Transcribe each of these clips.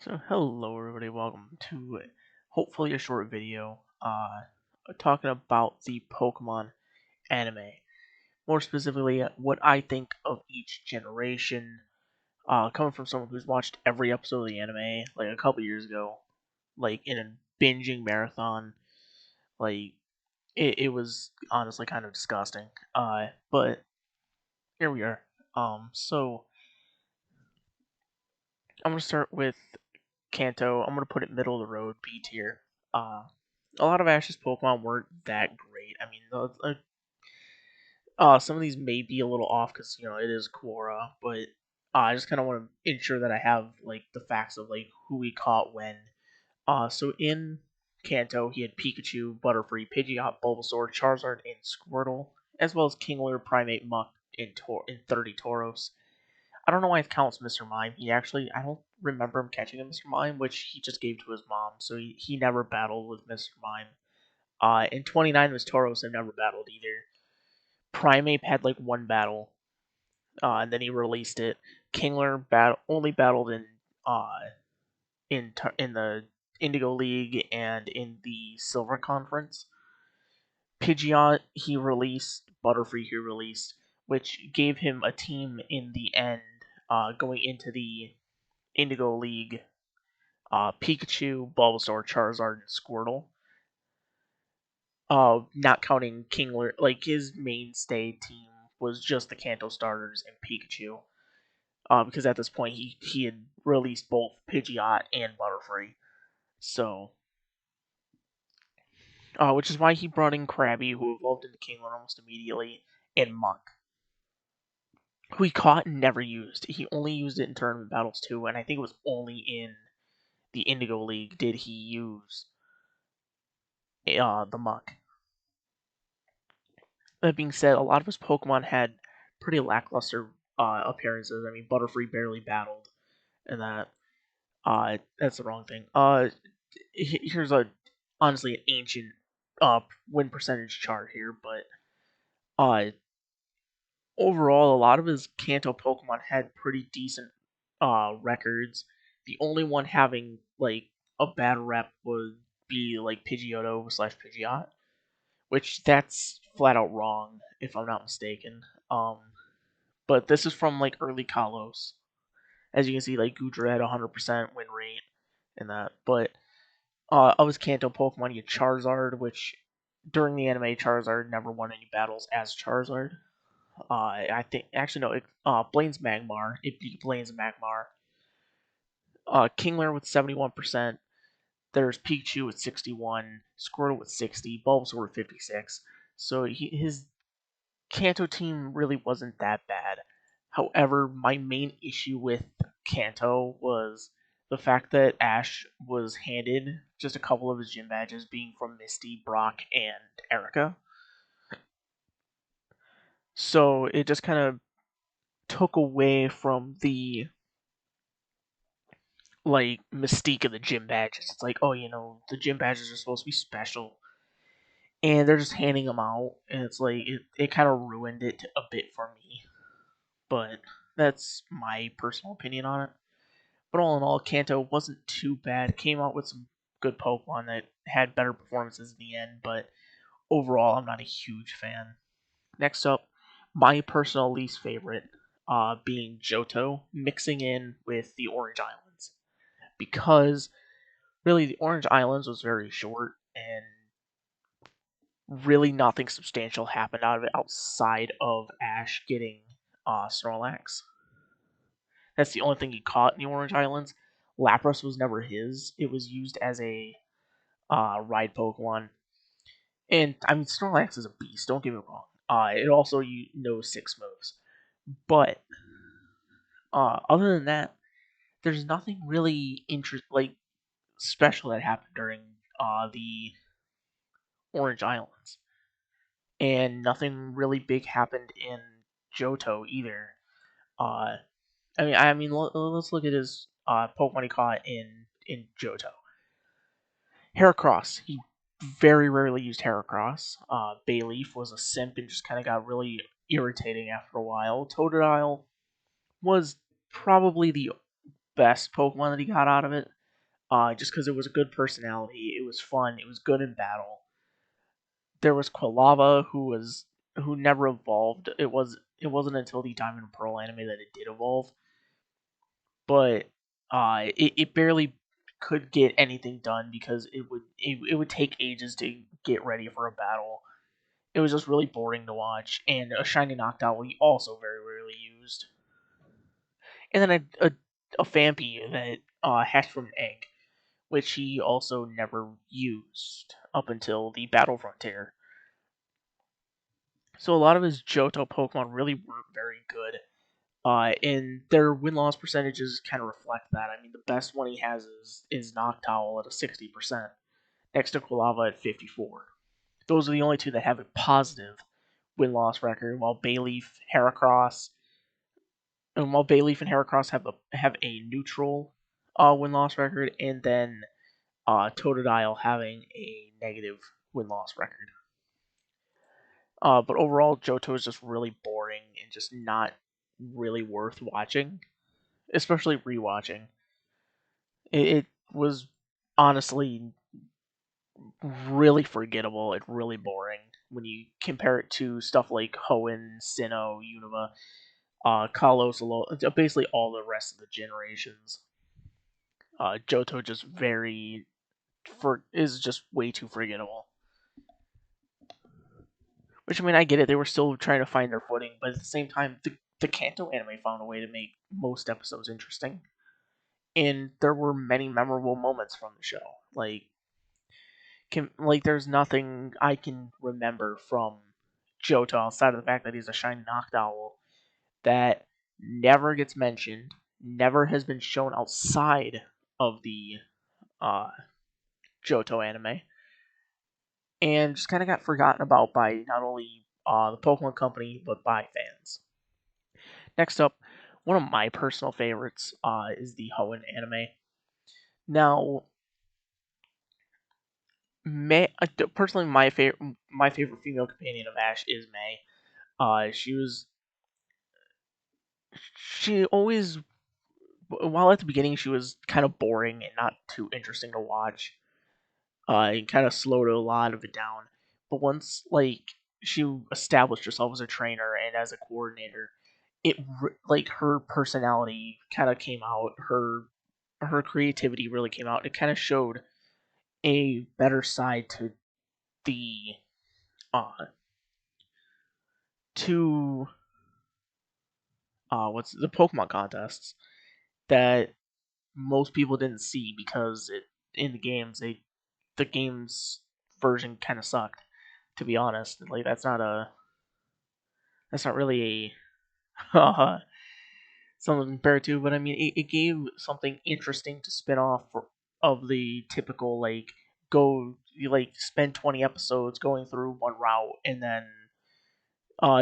So hello everybody, welcome to hopefully a short video talking about the Pokemon anime. More specifically, what I think of each generation, coming from someone who's watched every episode of the anime like a couple years ago, like in a binging marathon. Like it was honestly kind of disgusting. But here we are. So I'm gonna start with Kanto. I'm gonna put it middle of the road, B tier. Uh, a lot of Ash's Pokemon weren't that great. I mean, some of these may be a little off because it is Quora, but I just kind of want to ensure that I have like the facts of like who he caught when. So in Kanto, he had Pikachu, Butterfree, Pidgeot, Bulbasaur, Charizard, and Squirtle, as well as Kingler, Primate, Muck, and 30 Tauros. I don't know why it counts Mr. Mime. I don't remember him catching a Mr. Mime, which he just gave to his mom, so he never battled with Mr. Mime. In 29 was Tauros and never battled either. Primeape had like one battle, and then he released it. Kingler only battled in the Indigo League and in the Silver Conference. Pidgeot he released, Butterfree he released, which gave him a team in the end, going into the Indigo League. Pikachu, Bulbasaur, Charizard, and Squirtle. Not counting Kingler, like his mainstay team was just the Kanto starters and Pikachu. Because at this point he had released both Pidgeot and Butterfree, so which is why he brought in Krabby, who evolved into Kingler almost immediately, and Muck, who he caught and never used. He only used it in tournament battles too, and I think it was only in the Indigo League did he use the Muck. That being said, a lot of his Pokemon had pretty lackluster appearances. I mean, Butterfree barely battled, and that's the wrong thing. Here's a honestly an ancient win percentage chart here, but uh, overall, a lot of his Kanto Pokemon had pretty decent records. The only one having like a bad rep would be like Pidgeotto slash Pidgeot, which that's flat out wrong if I'm not mistaken. But this is from like early Kalos. As you can see, like Goodra had 100% win rate and that. But of his Kanto Pokemon, you had Charizard, which during the anime, Charizard never won any battles as Charizard. I think actually no, Blaine's Magmar. It beat Blaine's Magmar. Kingler with 71%. There's Pikachu with 61, Squirtle with 60, Bulbasaur with 56. So his Kanto team really wasn't that bad. However, my main issue with Kanto was the fact that Ash was handed just a couple of his gym badges, being from Misty, Brock, and Erica. So it just kind of took away from the like mystique of the gym badges. It's like, oh, the gym badges are supposed to be special, and they're just handing them out, and it's like it kind of ruined it a bit for me. But that's my personal opinion on it. But all in all, Kanto wasn't too bad. Came out with some good Pokemon that had better performances in the end, but overall, I'm not a huge fan. Next up, my personal least favorite, being Johto, mixing in with the Orange Islands. Because really, the Orange Islands was very short, and really nothing substantial happened out of it outside of Ash getting Snorlax. That's the only thing he caught in the Orange Islands. Lapras was never his. It was used as a ride Pokemon. And, I mean, Snorlax is a beast, don't get me wrong. It also knows 6 moves. But, other than that, there's nothing really special that happened during the Orange Islands. And nothing really big happened in Johto either. Uh, let's look at his Pokemon he caught in Johto. Heracross. He very rarely used Heracross. Bayleaf was a simp and just kind of got really irritating after a while. Totodile was probably the best Pokemon that he got out of it. just because it was a good personality, it was fun, it was good in battle. There was Quilava, who never evolved. It wasn't until the Diamond and Pearl anime that it did evolve, but it barely could get anything done because it would take ages to get ready for a battle. It was just really boring to watch, and a shiny Noctowl we also very rarely used. And then a Fampy that hatched from an egg, which he also never used up until the Battle Frontier. So a lot of his Johto Pokemon really weren't very good. And their win loss percentages kind of reflect that. I mean, the best one he has is Noctowl at a 60%, next to Quilava at 54. Those are the only two that have a positive win loss record, while Bayleaf and Heracross have a neutral win loss record, and then Totodile having a negative win loss record. But overall, Johto is just really boring and just not really worth watching, especially rewatching. It was honestly really forgettable and really boring when you compare it to stuff like Hoenn, Sinnoh, Unova, Kalos, Alola, basically all the rest of the generations. Johto just is just way too forgettable. Which, I mean, I get it. They were still trying to find their footing, but at the same time, the Kanto anime found a way to make most episodes interesting, and there were many memorable moments from the show. There's nothing I can remember from Johto outside of the fact that he's a shiny Noctowl that never gets mentioned, never has been shown outside of the uh, Johto anime, and just kind of got forgotten about by not only the Pokemon Company but by fans. Next up, one of my personal favorites is the Hoenn anime. Now, personally, my favorite female companion of Ash is May. She always, while at the beginning she was kind of boring and not too interesting to watch, and kind of slowed a lot of it down. But once she established herself as a trainer and as a coordinator, her personality kind of came out. Her creativity really came out. It kind of showed a better side to the uh to what's the Pokemon contests that most people didn't see because in the game's version kind of sucked, to be honest. That's not really a something to compare to, but I mean it gave something interesting to spin off of the typical go you spend 20 episodes going through one route and then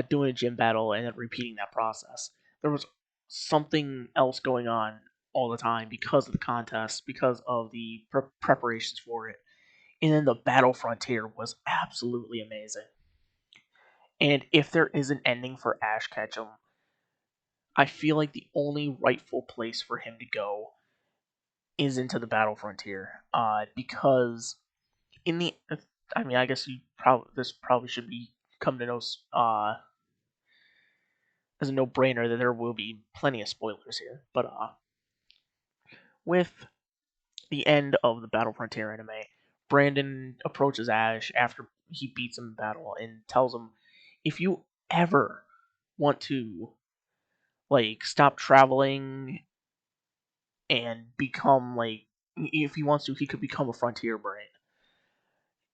doing a gym battle and then repeating that process. There was something else going on all the time because of the contest, because of the preparations for it. And then the Battle Frontier was absolutely amazing. And if there is an ending for Ash Ketchum, I feel like the only rightful place for him to go is into the Battle Frontier. Because in the, I mean, I guess this probably should be come to know as a no-brainer that there will be plenty of spoilers here. But with the end of the Battle Frontier anime, Brandon approaches Ash after he beats him in battle and tells him, if you ever want to stop traveling and become if he wants to, he could become a frontier brain.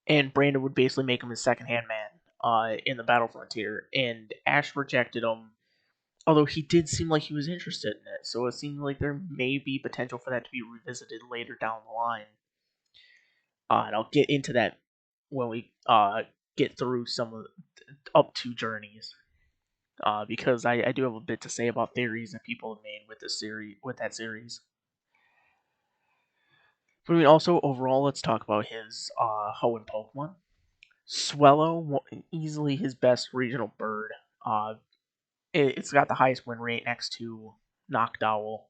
And Brandon would basically make him his second hand man in the Battle Frontier. And Ash rejected him, although he did seem like he was interested in it. So it seemed like there may be potential for that to be revisited later down the line. And I'll get into that when we get through some of the up to journeys. Because I do have a bit to say about theories that people have made with that series. But I mean, also overall, let's talk about his Hoenn Pokemon. Swellow, easily his best regional bird. It's got the highest win rate next to Noctowl.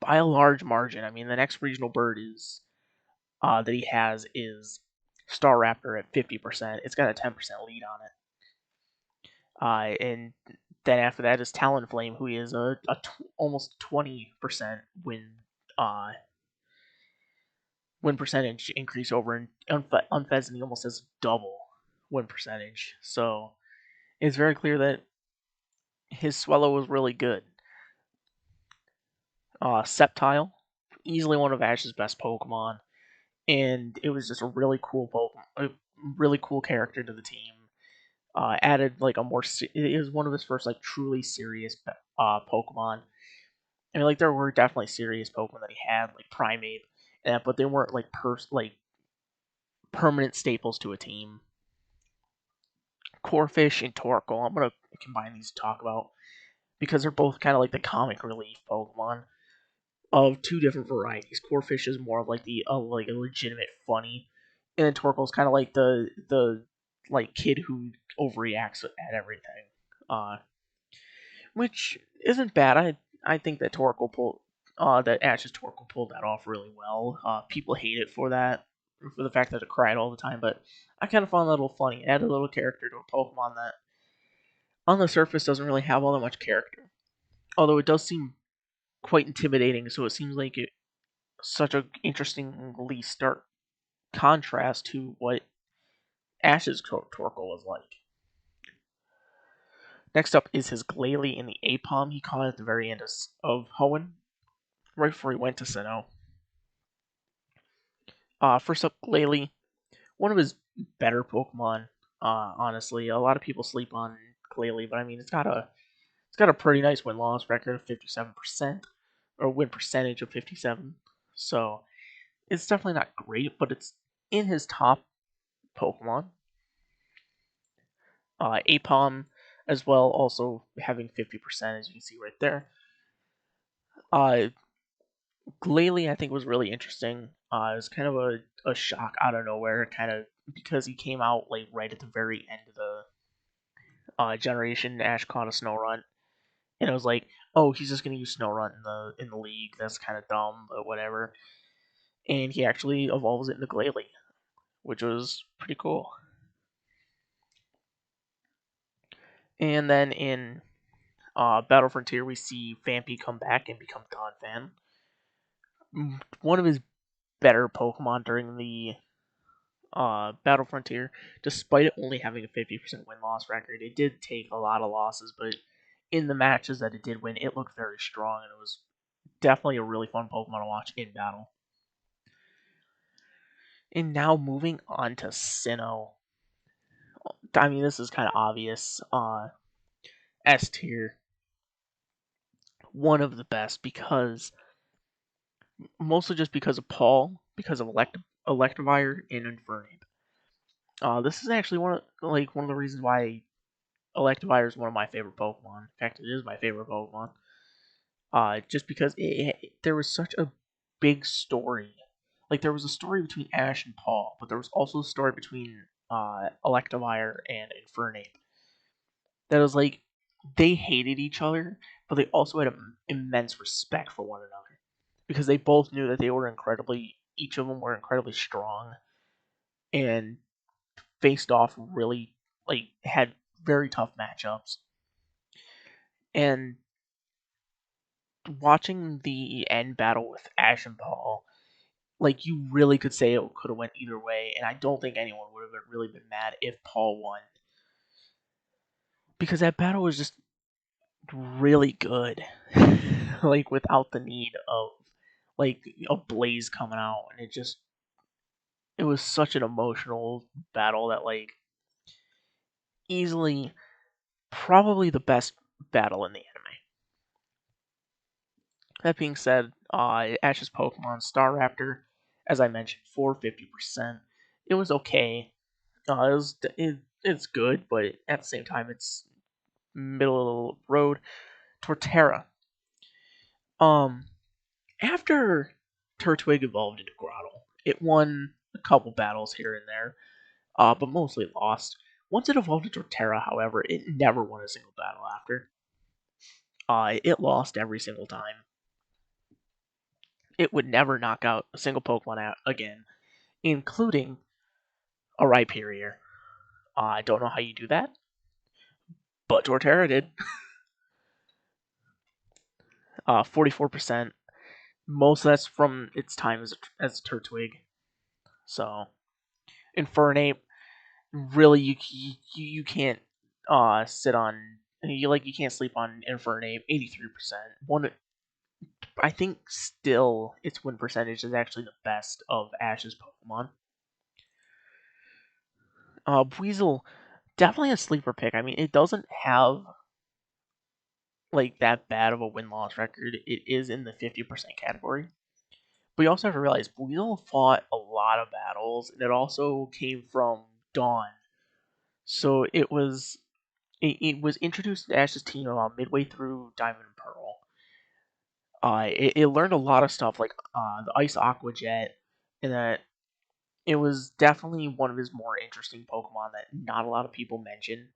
by a large margin. I mean, the next regional bird is that he has is Star Raptor at 50%. It's got a 10% lead on it. And then after that is Talonflame, who is almost 20% uh, win percentage increase over, and Unfezant he almost has double win percentage. So it's very clear that his Swellow was really good. Sceptile, easily one of Ash's best Pokemon, and it was just a really cool Pokemon, a really cool character to the team. Added like a more, it was one of his first like truly serious Pokemon. I mean, like there were definitely serious Pokemon that he had, like Primeape, but they weren't like permanent staples to a team. Corphish and Torkoal, I'm gonna combine these to talk about because they're both kind of like the comic relief Pokemon of two different varieties. Corphish is more of like the like a legitimate funny, and then Torkoal is kind of like the like kid who overreacts at everything, uh, which isn't bad. I think that Torkoal pulled that Ash's Torkoal pulled that off really well. People hate it for that, for the fact that it cried all the time, but I kind of found that a little funny. Add a little character to a Pokemon that on the surface doesn't really have all that much character, although it does seem quite intimidating. So it seems like it such a interestingly stark contrast to what Ash's Torkoal was like. Next up is his Glalie in the Apom he caught at the very end of Hoenn, right before he went to Sinnoh. First up, Glalie, one of his better Pokemon. Honestly, a lot of people sleep on Glalie, but I mean, it's got a pretty nice win loss record of 57%, or win percentage of 57. So it's definitely not great, but it's in his top Pokemon. Apom as well, also having 50%, as you can see right there. Uh, Glalie, I think, was really interesting. It was kind of a shock out of nowhere, kind of because he came out like right at the very end of the generation. Ash caught a Snow Run, and it was like, oh, he's just gonna use Snow Run in the league. That's kind of dumb, but whatever. And he actually evolves it into Glalie, which was pretty cool. And then in Battle Frontier, we see Vampy come back and become Donphan. One of his better Pokemon during the Battle Frontier, despite it only having a 50% win loss record. It did take a lot of losses, but in the matches that it did win, it looked very strong, and it was definitely a really fun Pokemon to watch in battle. And now moving on to Sinnoh. I mean, this is kind of obvious. S tier, one of the best because mostly just because of Paul, because of Electivire and Infernape. This is actually one of the reasons why Electivire is one of my favorite Pokemon. In fact, it is my favorite Pokemon. Just because there was such a big story. Like there was a story between Ash and Paul, but there was also a story between Electivire and Infernape. That was like they hated each other, but they also had an immense respect for one another because they both knew that they were each of them were incredibly strong and faced off really like had very tough matchups. And watching the end battle with Ash and Paul, like you really could say it could have went either way, and I don't think anyone would have really been mad if Paul won because that battle was just really good, like without the need of like a Blaze coming out, and it was such an emotional battle that like easily probably the best battle in the anime. That being said, Ash's Pokemon Staraptor, as I mentioned, for 50%. It was okay. It's good, but at the same time, it's middle of the road. Torterra. Um, After Turtwig evolved into Grottle, it won a couple battles here and there, but mostly lost. Once it evolved into Torterra, however, it never won a single battle after. It lost every single time. it would never knock out a single Pokemon out again, including a Rhyperior. I don't know how you do that, but Torterra did. 44%. Most of that's from its time as a Turtwig. So, Infernape, really, you can't sit on you can't sleep on Infernape. 83%. One, I think still its win percentage is actually the best of Ash's Pokemon. Weasel, definitely a sleeper pick. I mean, it doesn't have like that bad of a win loss record. It is in the 50% category. But you also have to realize Weasel fought a lot of battles, and it also came from Dawn. So it was introduced to Ash's team about midway through Diamond and Pearl. It learned a lot of stuff like the Ice Aqua Jet, and that it was definitely one of his more interesting Pokemon that not a lot of people mention.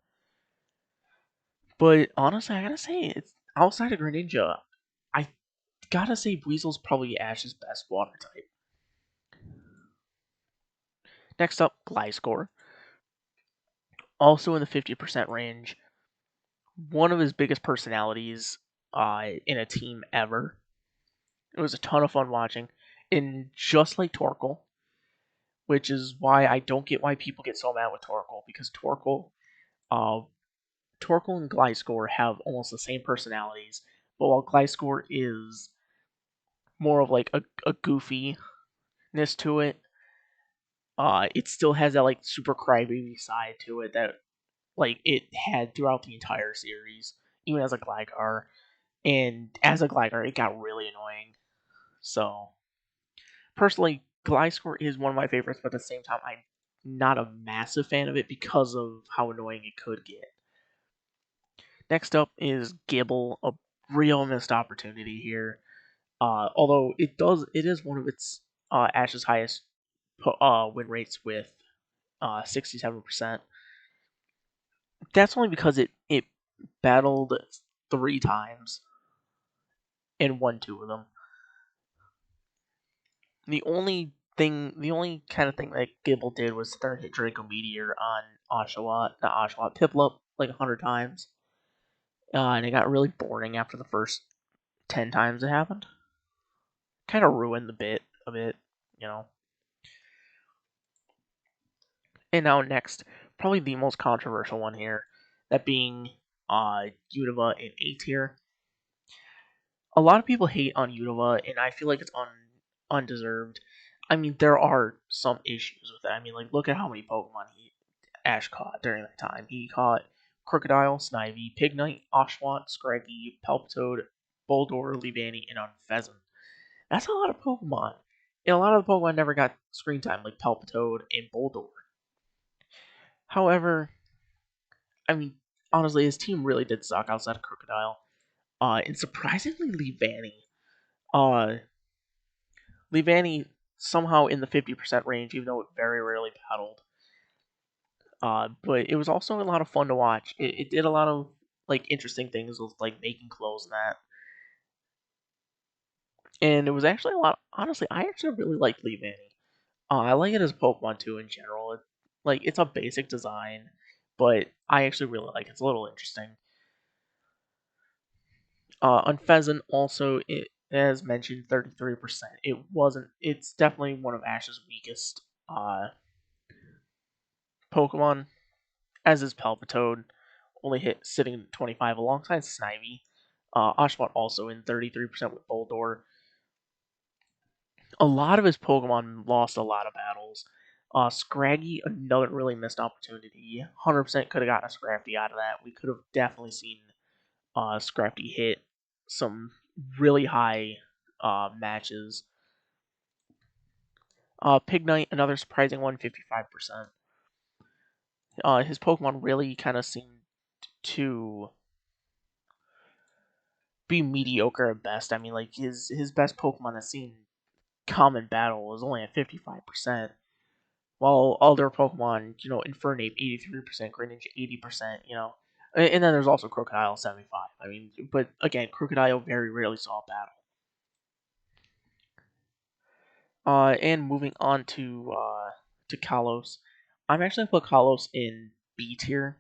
But honestly, I gotta say, it's outside of Greninja, I gotta say Weasel's probably Ash's best water type. Next up, Gliscor, also in the 50% range. One of his biggest personalities in a team ever. It was a ton of fun watching. And just like Torkoal, which is why I don't get why people get so mad with Torkoal, because uh, Torkoal and Gliscor have almost the same personalities, but while Gliscor is more of like a goofiness to it, it still has that like super crybaby side to it that like it had throughout the entire series, even as a Gligar. And as a Gligar, it got really annoying. So personally, Gliscor is one of my favorites, but at the same time, I'm not a massive fan of it because of how annoying it could get. Next up is Gibble, a real missed opportunity here. Although it is one of its Ash's highest win rates with 67%. That's only because it battled 3 times and won 2 of them. The only kind of thing that Gibble did was third hit Draco Meteor on Piplup like 100 times, and it got really boring after the first 10 times it happened. Kind of ruined the bit a bit, you know. And now next, probably the most controversial one here, that being Unova in A tier. A lot of people hate on Unova, and I feel like it's undeserved. I mean, there are some issues with it. I mean, like look at how many Pokemon Ash caught during that time. He caught Crocodile, Snivy, Pignite, Oshawott, Scraggy, Palpitoad, Boldore, Leavanny, and Unfezant. That's a lot of Pokemon. And a lot of the Pokemon never got screen time, like Palpitoad and Boldore. However, I mean, honestly, his team really did suck outside of Crocodile. And surprisingly, Uh, Leavanny somehow in the 50% range, even though it very rarely battled. But it was also a lot of fun to watch. It did a lot of like interesting things with like making clothes and that. And it was actually a lot. Honestly, I actually really like Leavanny. I like it as a Pokemon too in general. It's a basic design, but I actually really like it. It's a little interesting. On Pheasant, also, it as mentioned, 33%. It wasn't. It's definitely one of Ash's weakest Pokemon, as is Palpitoad, only hit sitting at 25 alongside Snivy. Oshawott also in 33% with Boldore. A lot of his Pokemon lost a lot of battles. Scraggy, another really missed opportunity. 100% could have gotten a Scrafty out of that. We could have definitely seen Scrafty hit some really high matches. Pignite, another surprising one, 55%. His Pokemon really kind of seemed to be mediocre at best. I mean, like his best Pokemon that's seen common battle was only at 55%, while other Pokemon, Infernape 83%, Greninja 80%, and then there's also Crocodile 75. I mean, but again, Crocodile very rarely saw a battle. And moving on to Kalos, I'm actually gonna put Kalos in B tier.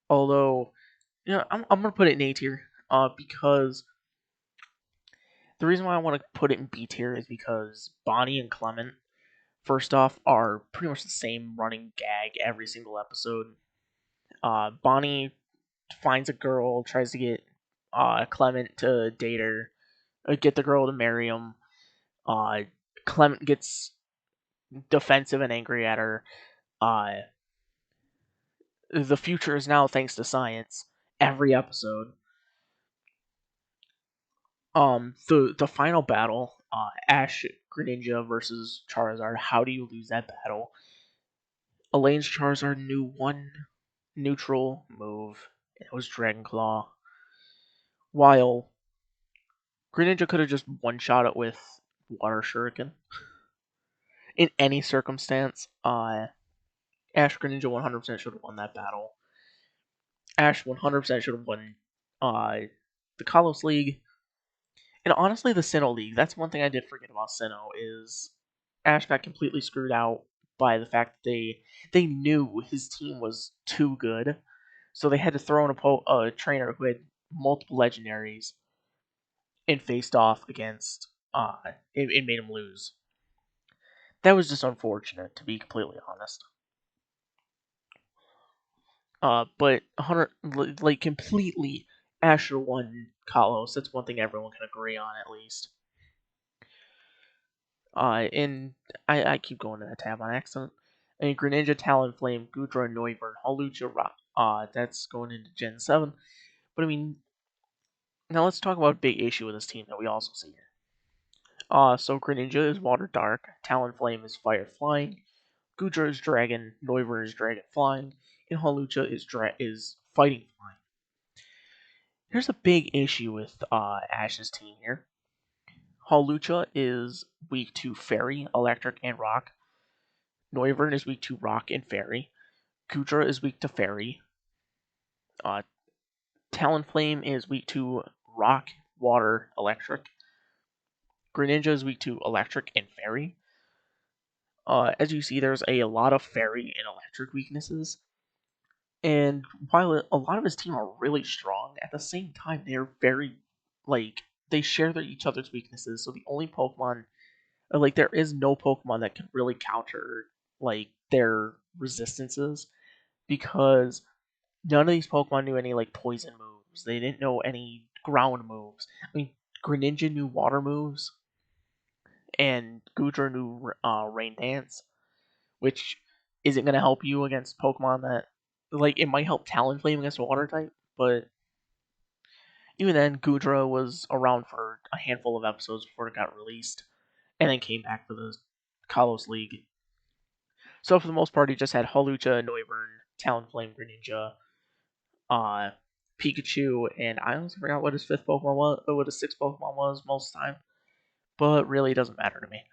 Although, I'm gonna put it in A tier. Because the reason why I want to put it in B tier is because Bonnie and Clement, first off, are pretty much the same running gag every single episode. Bonnie finds a girl, tries to get Clement to date her, get the girl to marry him. Uh, Clement gets defensive and angry at her. Uh, the future is now thanks to science. Every episode. The final battle, Ash Greninja versus Charizard. How do you lose that battle? Elaine's Charizard knew one neutral move. It was Dragon Claw. While Greninja could have just one shot it with Water Shuriken. In any circumstance, Ash Greninja 100% should have won that battle. Ash 100% should have won uh, the Kalos League. And honestly, the Sinnoh League. That's one thing I did forget about Sinnoh is Ash got completely screwed out by the fact that they knew his team was too good, so they had to throw in a trainer who had multiple legendaries and faced off against. It made him lose. That was just unfortunate, to be completely honest. But 100 like completely, Asher won Kalos. That's one thing everyone can agree on at least. And I keep going to that tab on accident. I mean, Greninja, Talonflame, Goodra, Noivern, Hawlucha, Rock. That's going into Gen 7. But I mean, now let's talk about a big issue with this team that we also see here. So Greninja is Water Dark, Talonflame is Fire Flying, Goodra is Dragon, Noivern is Dragon Flying, and Hawlucha is Fighting Flying. Here's a big issue with Ash's team here. Hawlucha is weak to Fairy, Electric, and Rock. Noivern is weak to Rock and Fairy. Goodra is weak to Fairy. Uh, Talonflame is weak to Rock, Water, Electric. Greninja is weak to Electric and Fairy. As you see, there's a lot of Fairy and Electric weaknesses. And while a lot of his team are really strong, at the same time, they're very, they share each other's weaknesses. So the only Pokemon, there is no Pokemon that can really counter, their resistances. Because none of these Pokemon knew any, poison moves. They didn't know any ground moves. I mean, Greninja knew water moves, and Goodra knew Rain Dance, which isn't going to help you against Pokemon that, it might help Talonflame against a water type, but even then, Goodra was around for a handful of episodes before it got released, and then came back for the Kalos League. So for the most part, he just had Hawlucha, Noivern, Talonflame, Greninja, uh, Pikachu, and I honestly forgot what his fifth Pokemon was, or what his sixth Pokemon was most of the time. But really, it doesn't matter to me.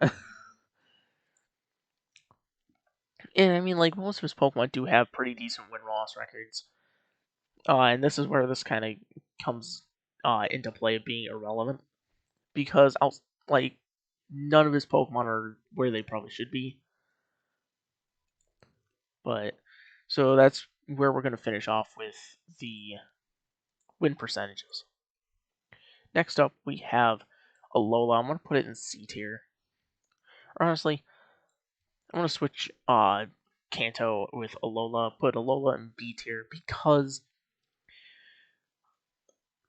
And I mean, most of his Pokemon do have pretty decent win-loss records. And this is where this kind of comes into play of being irrelevant. Because, none of his Pokemon are where they probably should be. But, so that's where we're going to finish off with the win percentages. Next up, we have Alola. I'm going to put it in C tier. Honestly, I'm going to switch Kanto with Alola, put Alola in B tier because,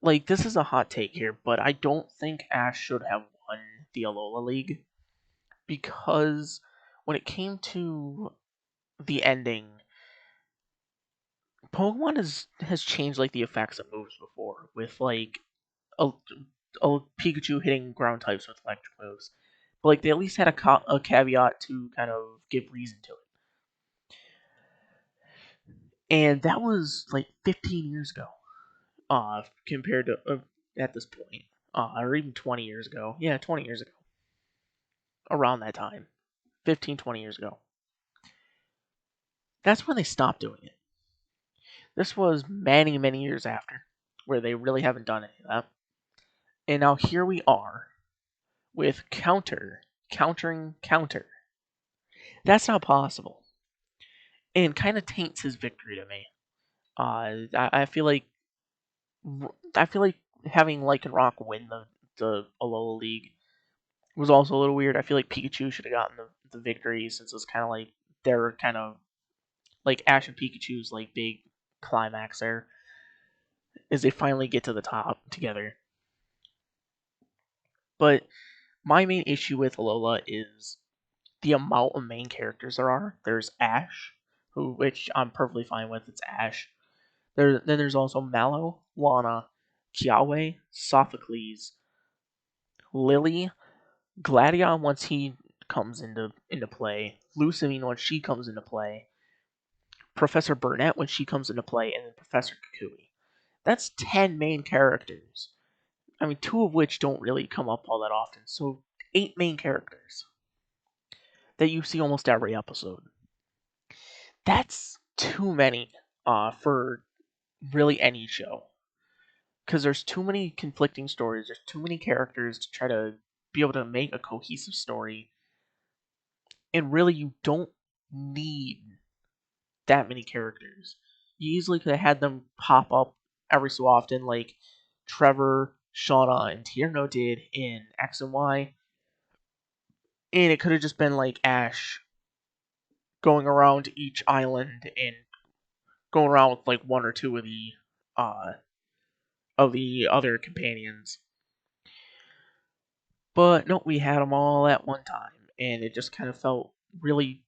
this is a hot take here, but I don't think Ash should have won the Alola League because when it came to the ending, Pokemon has changed the effects of moves before with a, a Pikachu hitting ground types with electric moves, but they at least had a caveat to kind of give reason to it. And that was 15 years ago, compared to at this point, or even 20 years ago. Yeah, 20 years ago, around that time, 15, 20 years ago. That's when they stopped doing it. This was many, many years after, where they really haven't done any of that. And now here we are with Counter countering counter. That's not possible, and kind of taints his victory to me. I feel like having Lycanroc win the Alola League was also a little weird. I feel like Pikachu should have gotten the victory since it's kind of like they're kind of like Ash and Pikachu's like big climax there is they finally get to the top together. But my main issue with Alola is the amount of main characters there are. There's Ash, which I'm perfectly fine with. It's Ash. Then there's also Mallow, Lana, Kiawe, Sophocles, Lily, Gladion once he comes into play, Lucamine once she comes into play, Professor Burnett when she comes into play, and then Professor Kukui. That's 10 main characters. I mean, 2 of which don't really come up all that often. So 8 main characters that you see almost every episode. That's too many for really any show. Because there's too many conflicting stories, there's too many characters to try to be able to make a cohesive story. And really, you don't need that many characters. You easily could have had them pop up every so often, like Trevor, Shauna, and Tierno did in X and Y. And it could have just been like Ash going around each island and going around with like one or two uh of the other companions. But no, we had them all at one time, and it just kind of felt really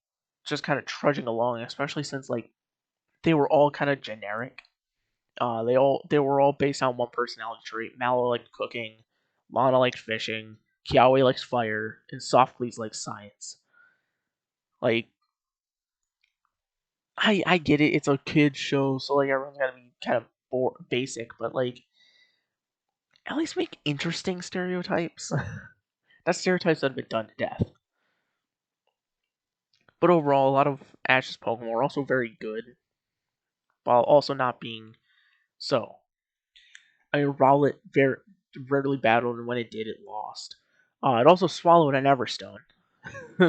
just kind of trudging along, especially since like they were all kind of generic. They were all based on one personality trait. Mallow liked cooking, Lana liked fishing, Kiawe likes fire, and Softcleese likes science. Like I get it, it's a kid show, so like everyone's gotta be kind of basic, but like at least make interesting stereotypes. That stereotypes that have been done to death. But overall, a lot of Ash's Pokemon were also very good, while also not being so. I mean, Rowlet very rarely battled, and when it did, it lost. It also swallowed an Everstone,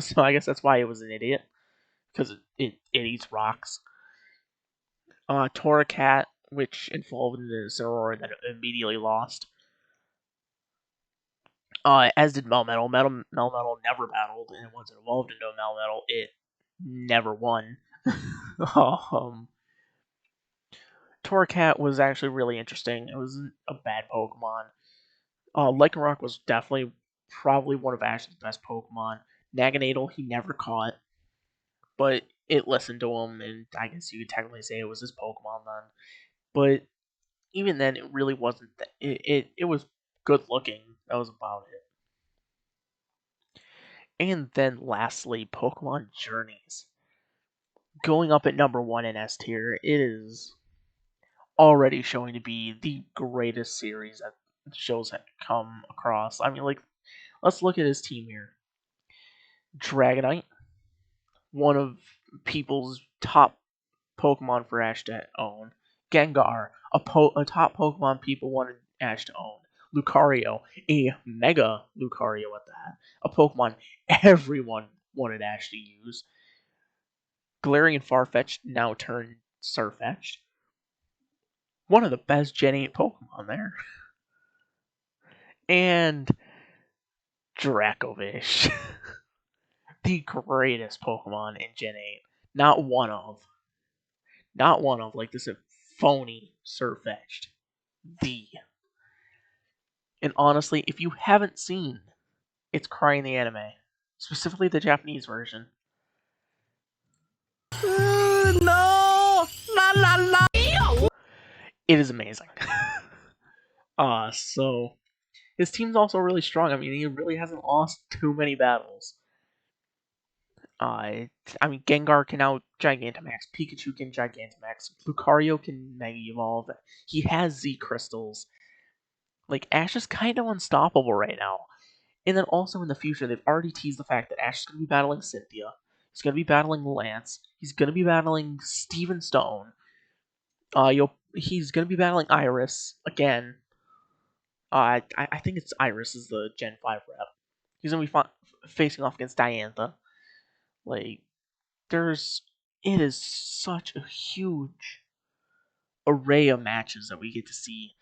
so I guess that's why it was an idiot, because it eats rocks. Torracat, which evolved into Zeraora, that immediately lost. As did Melmetal. Melmetal never battled, and once it evolved into a Melmetal, it never won. um, Torracat was actually really interesting. It wasn't a bad Pokemon. Lycanroc was definitely probably one of Ash's best Pokemon. Naganadel he never caught, but it listened to him, and I guess you could technically say it was his Pokemon then. But even then, it really wasn't. It was good looking. That was about it. And then lastly, Pokemon Journeys. Going up at number 1 in S tier, it is already showing to be the greatest series that shows have come across. I mean, like, let's look at his team here. Dragonite, one of people's top Pokemon for Ash to own. Gengar, a top Pokemon people wanted Ash to own. Lucario, a Mega Lucario at that. A Pokemon everyone wanted Ash to use. Galarian Farfetch'd now turned Surfetch'd. One of the best Gen 8 Pokemon there. And Dracovish. The greatest Pokemon in Gen 8. Not one of. Not one of, like this phony Surfetch'd. The. And honestly, if you haven't seen It's Crying the anime, specifically the Japanese version, No! La la la! it is amazing. So his team's also really strong. I mean, he really hasn't lost too many battles. I mean, Gengar can now Gigantamax, Pikachu can Gigantamax, Lucario can Mega Evolve. He has Z crystals. Like Ash is kind of unstoppable right now. And then also in the future, they've already teased the fact that Ash is going to be battling Cynthia. He's going to be battling Lance. He's going to be battling Steven Stone. He's going to be battling Iris again. I think it's Iris is the Gen 5 rep. He's gonna be facing off against Diantha. Like, there's it is such a huge array of matches that we get to see.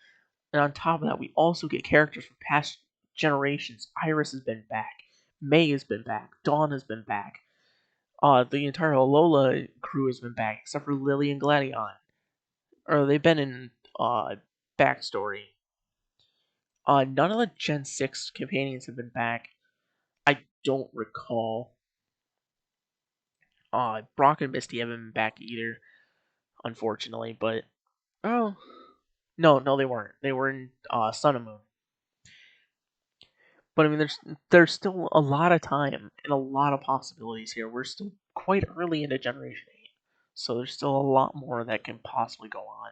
And on top of that, we also get characters from past generations. Iris has been back. May has been back. Dawn has been back. The entire Alola crew has been back, except for Lily and Gladion. Or they've been in backstory. None of the Gen 6 companions have been back. I don't recall. Brock and Misty haven't been back either, unfortunately. But oh no, they weren't. They were in Sun and Moon. But I mean, there's still a lot of time and a lot of possibilities here. We're still quite early into Generation 8, so there's still a lot more that can possibly go on.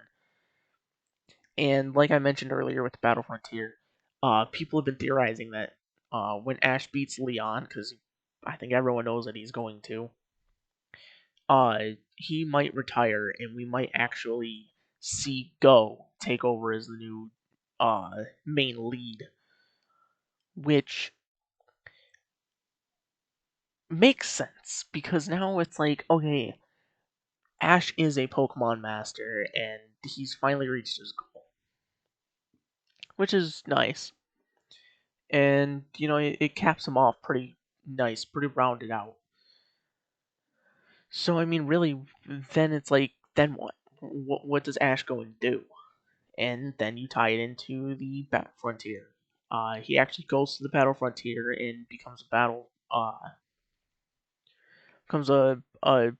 And like I mentioned earlier with the Battle Frontier, people have been theorizing that when Ash beats Leon, because I think everyone knows that he's going to, he might retire, and we might actually see Go take over as the new main lead, which makes sense because now it's like, okay, Ash is a Pokemon master and he's finally reached his goal, which is nice. And it caps him off pretty nice, pretty rounded out. So I mean, really, then it's like, then what? What does Ash go and do? And then you tie it into the Battle Frontier. He actually goes to the Battle Frontier and becomes a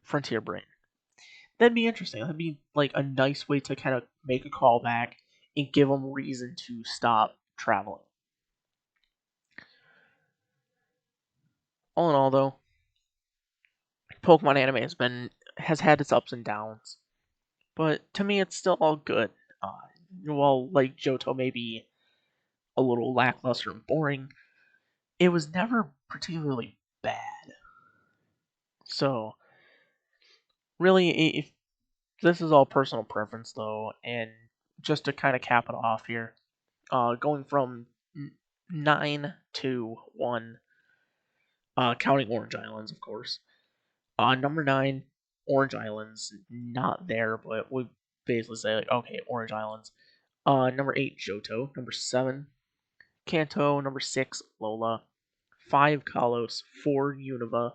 Frontier Brain. That'd be interesting. That'd be like a nice way to kind of make a callback and give them reason to stop traveling. All in all, though, Pokemon anime has had its ups and downs, but to me, it's still all good. Uh, while like Johto may be a little lackluster and boring, it was never particularly bad. So really, if this is all personal preference, though, and just to kind of cap it off here, going from 9 to 1, counting Orange Islands, of course. Number 9, Orange Islands, not there, but we basically say, like, okay, Orange Islands. Number 8, Johto. Number 7, Kanto. Number 6, Lola. 5, Kalos. 4, Unova.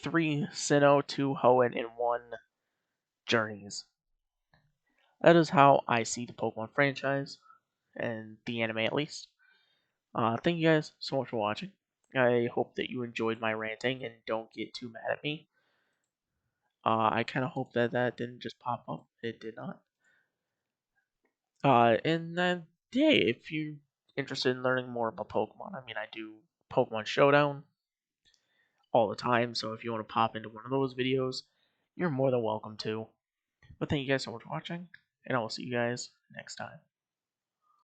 3, Sinnoh. 2, Hoenn. And 1, Journeys. That is how I see the Pokemon franchise, and the anime at least. Thank you guys so much for watching. I hope that you enjoyed my ranting and don't get too mad at me. I kind of hope that that didn't just pop up. It did not. And then, yeah, if you're interested in learning more about Pokemon, I mean, I do Pokemon Showdown all the time, so if you want to pop into one of those videos, you're more than welcome to. But thank you guys so much for watching, and I will see you guys next time.